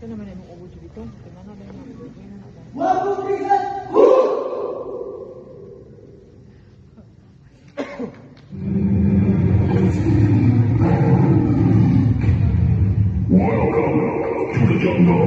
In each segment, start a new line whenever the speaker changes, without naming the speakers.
naman yung ubo dito. Tingnan na lang yung ubo na natin.
Welcome to the jungle.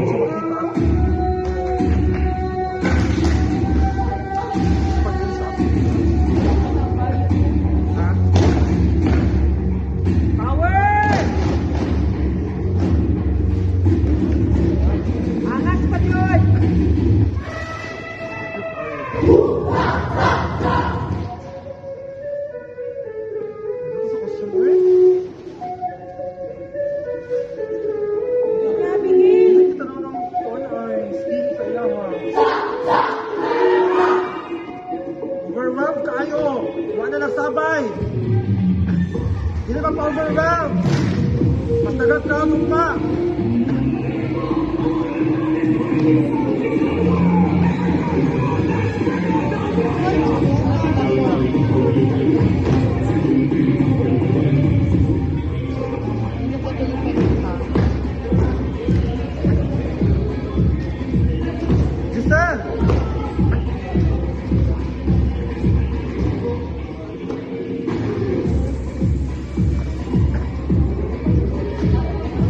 Overwhelmed kayo! Wala na sabay! Hindi na pa-overwhelmed! Mas tagat na ako pa! Giselle!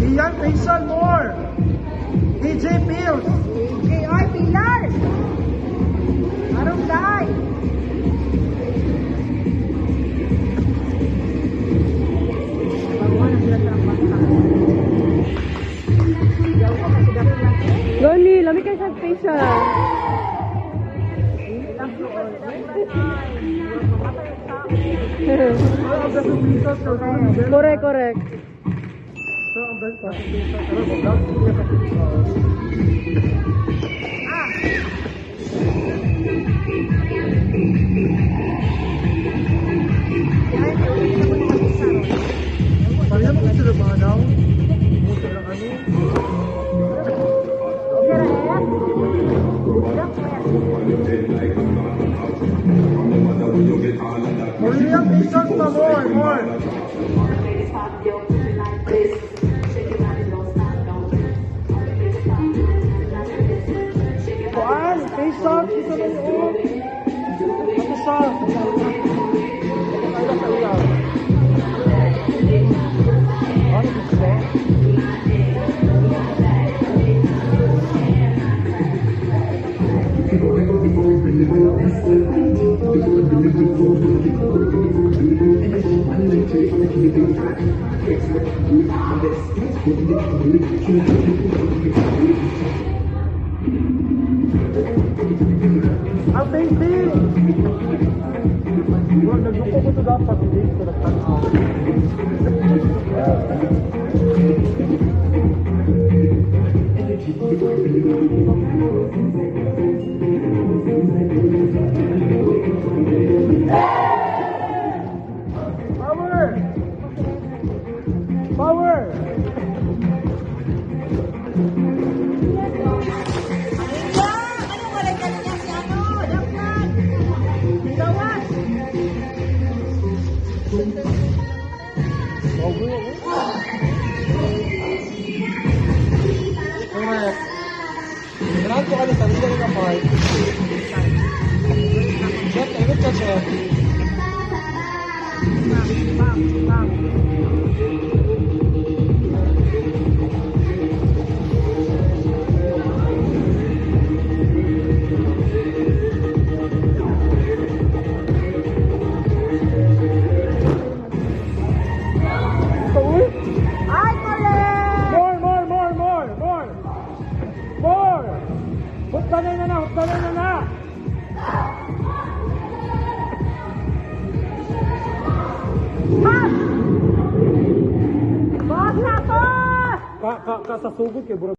Ian Faisal Moore, DJ Pills,
KR Pilar! Arong Day! Baguhan na sila sa bangka. Yaw ko kasi dami lang.
Loli, lamig kayo sa facial.
Ilang floor.
Correct, correct.
so ang best presentation, pero mag-vlog siya sa TikTok. Parang mo kasi lumanaw, muto lang ano. William Bison pa more. Kuan, face off, isa na yun. Ano sa? Ano sa ilaw? Ano gusto? Ang baby! Wag, nagduko ko ito dapat, hindi ko nagtanaw. Power! Correct. Kailangan ko ano, sabi ka ng part. Check, ayun ka, check. Hutbanay na!
Boss! Boss na, boss!
Kasasugod kay Bro.